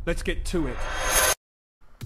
Let's get to it.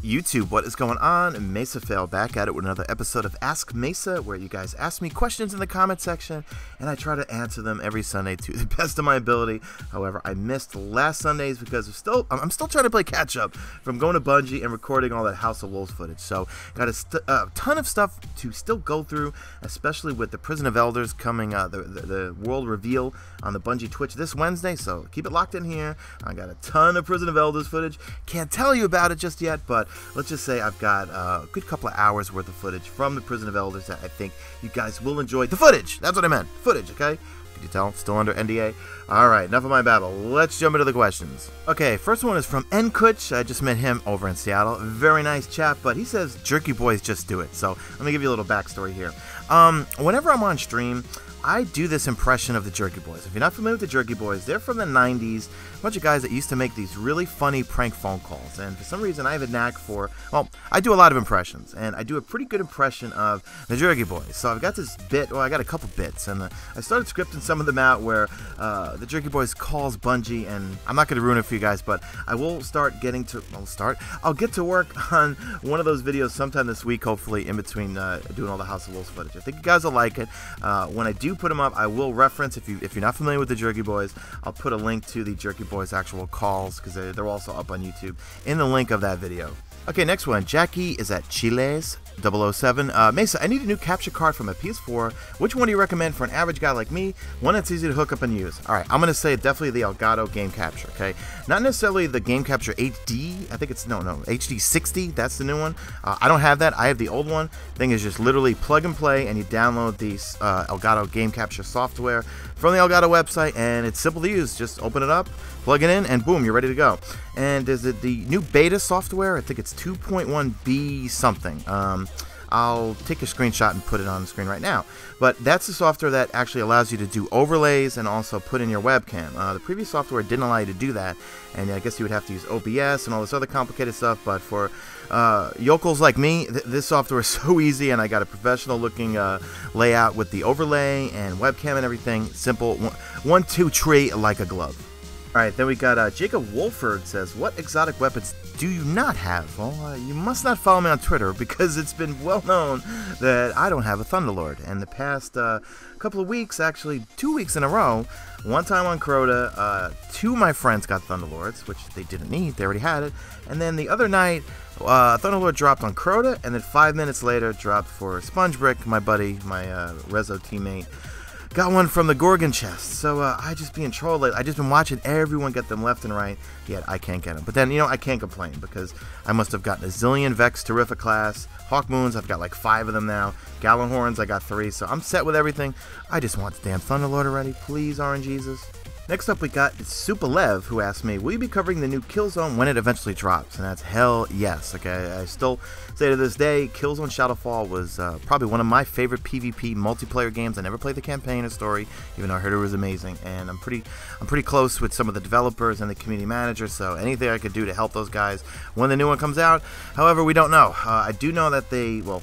YouTube, what is going on? Mesa Fail back at it with another episode of Ask Mesa, where you guys ask me questions in the comment section, and I try to answer them every Sunday to the best of my ability. However, I missed last Sundays because I'm still trying to play catch up from going to Bungie and recording all that House of Wolves footage. So, got a ton of stuff to still go through, especially with the Prison of Elders coming, the world reveal on the Bungie Twitch this Wednesday. So, keep it locked in here. I got a ton of Prison of Elders footage. Can't tell you about it just yet, but let's just say I've got a good couple of hours worth of footage from the Prison of Elders that I think you guys will enjoy. The footage! That's what I meant. Footage, okay? Could you tell? Still under NDA? Alright, enough of my babble. Let's jump into the questions. Okay, first one is from Kuch. I just met him over in Seattle. Very nice chap, but he says, Jerky Boys just do it. So, let me give you a little backstory here. Whenever I'm on stream, I do this impression of the Jerky Boys. If you're not familiar with the Jerky Boys, they're from the 90s. A bunch of guys that used to make these really funny prank phone calls. And for some reason, I have a knack for, well, I do a lot of impressions. And I do a pretty good impression of the Jerky Boys. So I've got this bit, well, I got a couple bits. And I started scripting some of them out where the Jerky Boys calls Bungie. And I'm not going to ruin it for you guys, but I will start getting to, I'll get to work on one of those videos sometime this week, hopefully, in between doing all the House of Wolves footage. I think you guys will like it. When I do put them up, I will reference, if you're not familiar with the Jerky Boys, I'll put a link to the Jerky Boys actual calls, because they're also up on YouTube in the link of that video. Okay, next one. Jackie is at Chiles 007. Mesa, I need a new capture card for my PS4. Which one do you recommend for an average guy like me? One that's easy to hook up and use. Alright, I'm going to say definitely the Elgato Game Capture, okay? Not necessarily the Game Capture HD. I think it's, no, HD 60. That's the new one. I don't have that. I have the old one. Thing is just literally plug and play, and you download the Elgato Game Capture software from the Elgato website, and it's simple to use. Just open it up, plug it in, and boom, you're ready to go. And is it the new beta software? I think it's 2.1b something. I'll take a screenshot and put it on the screen right now. But that's the software that actually allows you to do overlays and also put in your webcam. The previous software didn't allow you to do that, and I guess you would have to use OBS and all this other complicated stuff. But for yokels like me, this software is so easy, and I got a professional looking layout with the overlay and webcam and everything. Simple, 1, 2, 3 like a glove. Alright, then we got Jacob Wolford says, what exotic weapons do you not have? Well, you must not follow me on Twitter, because it's been well known that I don't have a Thunderlord. And the past couple of weeks, actually 2 weeks in a row, one time on Crota, 2 of my friends got Thunderlords, which they didn't need, they already had it. And then the other night, Thunderlord dropped on Crota, and then 5 minutes later dropped for Spongebrick, my buddy, my Rezo teammate. Got one from the Gorgon chest, so I just being trolled. I just been watching everyone get them left and right, yet I can't get them. But then, I can't complain, because I must have gotten a zillion Vex Terrific class, Hawk Moons, I've got like 5 of them now, Gallon Horns, I got 3, so I'm set with everything. I just want the damn Thunderlord already, please, RNGesus. Next up, we got Supalev, who asked me, will you be covering the new Killzone when it eventually drops? And that's hell yes. Okay, I still say to this day, Killzone Shadowfall was probably one of my favorite PvP multiplayer games. I never played the campaign or story, even though I heard it was amazing. And I'm pretty close with some of the developers and the community managers, so anything I could do to help those guys when the new one comes out. However, we don't know. I do know that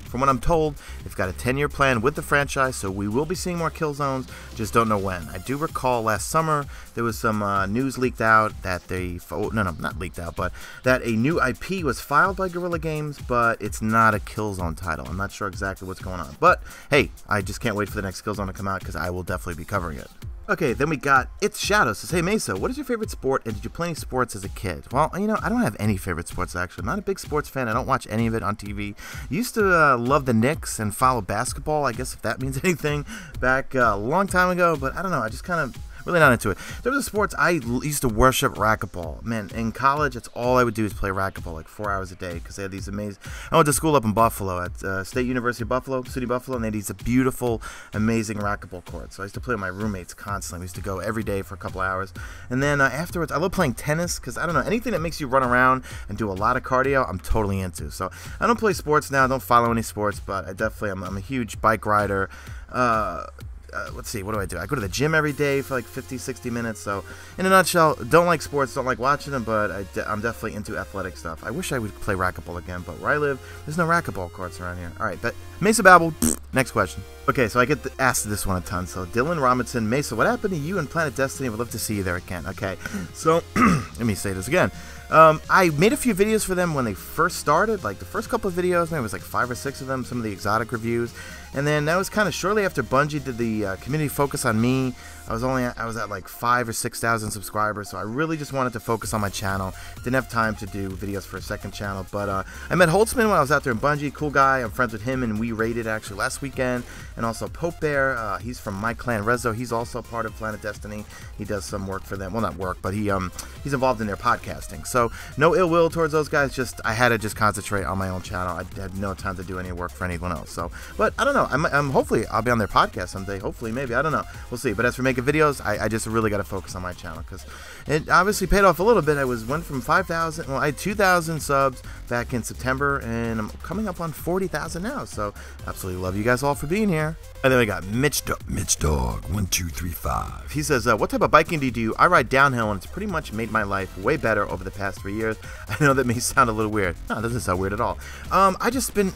from what I'm told, they've got a 10-year plan with the franchise, so we will be seeing more Killzones, just don't know when. I do recall last summer, there was some news leaked out that not leaked out, but that a new IP was filed by Guerrilla Games, but it's not a Killzone title. I'm not sure exactly what's going on. But, hey, I just can't wait for the next Killzone to come out, because I will definitely be covering it. Okay, then we got It's Shadow says, hey Mesa, what is your favorite sport, and did you play any sports as a kid? Well, I don't have any favorite sports, actually. I'm not a big sports fan. I don't watch any of it on TV. Used to love the Knicks and follow basketball, I guess, if that means anything, back a long time ago, but I don't know, I just kind of really not into it. In terms of sports, I used to worship racquetball. Man, in college, that's all I would do is play racquetball, like 4 hours a day, because they had these amazing... I went to school up in Buffalo, at State University of Buffalo, SUNY Buffalo, and they had these beautiful, amazing racquetball courts. So I used to play with my roommates constantly. We used to go every day for a couple hours. And then afterwards, I love playing tennis, because, I don't know, anything that makes you run around and do a lot of cardio, I'm totally into. So I don't play sports now, I don't follow any sports, but I definitely, I'm a huge bike rider. Let's see, what do? I go to the gym every day for like 50-60 minutes, so in a nutshell, don't like sports, don't like watching them, but I'm definitely into athletic stuff. I wish I would play racquetball again, but where I live, there's no racquetball courts around here. Alright, but Mesa Babble, Next question. Okay, so I get asked this one a ton. So Dylan Robinson, Mesa, what happened to you and Planet Destiny? I would love to see you there again. Okay, so let me say this again. I made a few videos for them when they first started, like the first couple of videos, maybe it was like 5 or 6 of them, some of the exotic reviews, and then that was kind of shortly after Bungie did the community focus on me. I was at like 5,000 or 6,000 subscribers, so I really just wanted to focus on my channel. Didn't have time to do videos for a second channel, but I met Holtzman when I was out there in Bungie. Cool guy. I'm friends with him, and we raided actually last weekend. And also Pope Bear. He's from my clan Rezo. He's also part of Planet Destiny. He does some work for them. Well, not work, but he's involved in their podcasting. So no ill will towards those guys. Just I had to just concentrate on my own channel. I had no time to do any work for anyone else. So, but I don't know. I'm hopefully I'll be on their podcast someday. Hopefully, maybe, I don't know. We'll see. But as for making videos, I just really got to focus on my channel because it obviously paid off a little bit. Went from 5,000. Well, I had 2,000 subs back in September, and I'm coming up on 40,000 now. So absolutely love you guys all for being here. And then we got Mitch Dog 1235. He says, what type of biking do you do? I ride downhill, and it's pretty much made my life way better over the past 3 years. I know that may sound a little weird. No, it doesn't sound weird at all. I just been,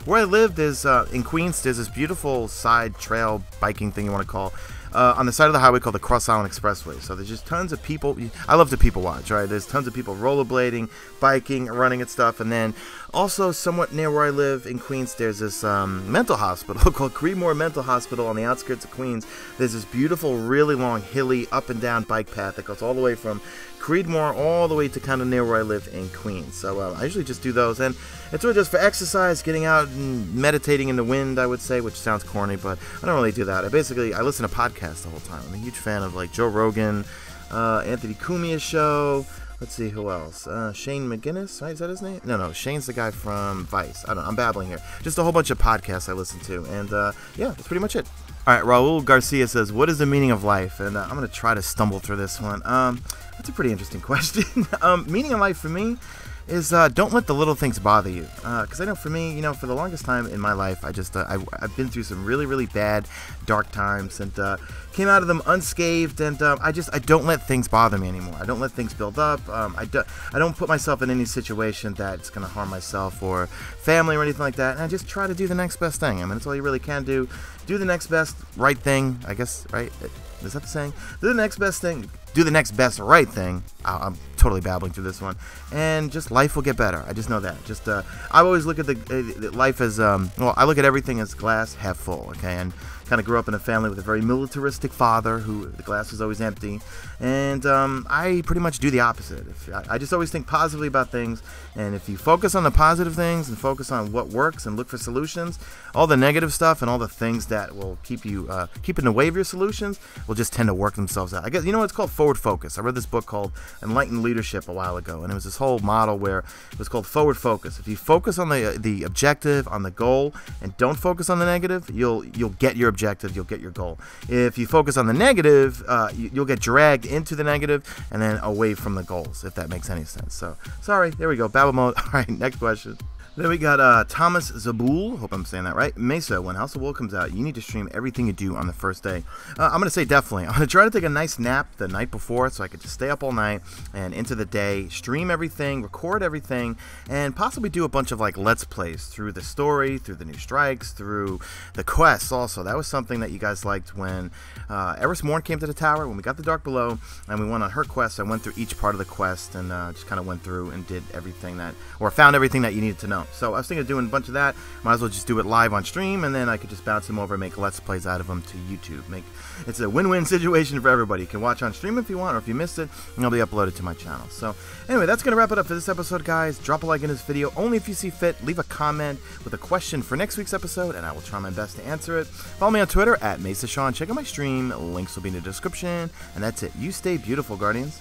where I live, there's in Queens, there's this beautiful side trail biking thing you want to call. On the side of the highway called the Cross Island Expressway. So there's just tons of people. I love to people watch, right? There's tons of people rollerblading, biking, running and stuff. And then also somewhat near where I live in Queens, there's this mental hospital called Creedmoor Mental Hospital on the outskirts of Queens. There's this beautiful, really long, hilly, up and down bike path that goes all the way from Creedmoor all the way to kind of near where I live in Queens. So I usually just do those, and it's really just for exercise, getting out and meditating in the wind, I would say, which sounds corny, but I don't really do that. I listen to podcasts the whole time. I'm a huge fan of like Joe Rogan, Anthony Cumia's show. Let's see, who else? Shane McGinnis, right? Is that his name? No, Shane's the guy from Vice. I don't know, I'm babbling here. Just a whole bunch of podcasts I listen to, and yeah, that's pretty much it. All right, Raul Garcia says, what is the meaning of life? And I'm going to try to stumble through this one. That's a pretty interesting question. Meaning of life for me is don't let the little things bother you. Because I know for me, for the longest time in my life, I've been through some really, really bad, dark times, and came out of them unscathed. And I don't let things bother me anymore. I don't let things build up. I don't put myself in any situation that's going to harm myself or family or anything like that. And I just try to do the next best thing. I mean, that's all you really can do. Do the next best right thing, I guess, right? Is that the saying? Do the next best thing. Do the next best right thing. I'm totally babbling through this one, and just life will get better. I just know that. Just I always look at the life as well. I look at everything as glass half full. Okay, and kind of grew up in a family with a very militaristic father who the glass was always empty, and I pretty much do the opposite. I just always think positively about things, and if you focus on the positive things and focus on what works and look for solutions, all the negative stuff and all the things that will keep you keep in the way of your solutions will just tend to work themselves out. I guess it's called forward focus. I read this book called Enlightened Leadership a while ago, and it was this whole model where it was called forward focus. If you focus on the objective, on the goal, and don't focus on the negative, you'll get your objective, you'll get your goal. If you focus on the negative, you'll get dragged into the negative and then away from the goals, if that makes any sense. So, sorry, there we go, babble mode. All right, next question. Then we got Thomas Zabul, hope I'm saying that right. Mesa, when House of Woe comes out, you need to stream everything you do on the first day. I'm going to say definitely. I'm going to try to take a nice nap the night before so I could just stay up all night and into the day, stream everything, record everything, and possibly do a bunch of like Let's Plays through the story, through the new strikes, through the quests also. That was something that you guys liked when Eris Morn came to the tower, when we got the Dark Below, and we went on her quest. I went through each part of the quest and just kind of went through and did everything found everything that you needed to know. So I was thinking of doing a bunch of that. Might as well just do it live on stream, and then I could just bounce them over and make Let's Plays out of them to YouTube. It's a win-win situation for everybody. You can watch on stream if you want, or if you missed it, it'll be uploaded to my channel. So anyway, that's going to wrap it up for this episode, guys. Drop a like in this video, only if you see fit. Leave a comment with a question for next week's episode, and I will try my best to answer it. Follow me on Twitter at MesaSean. Check out my stream. Links will be in the description. And that's it. You stay beautiful, Guardians.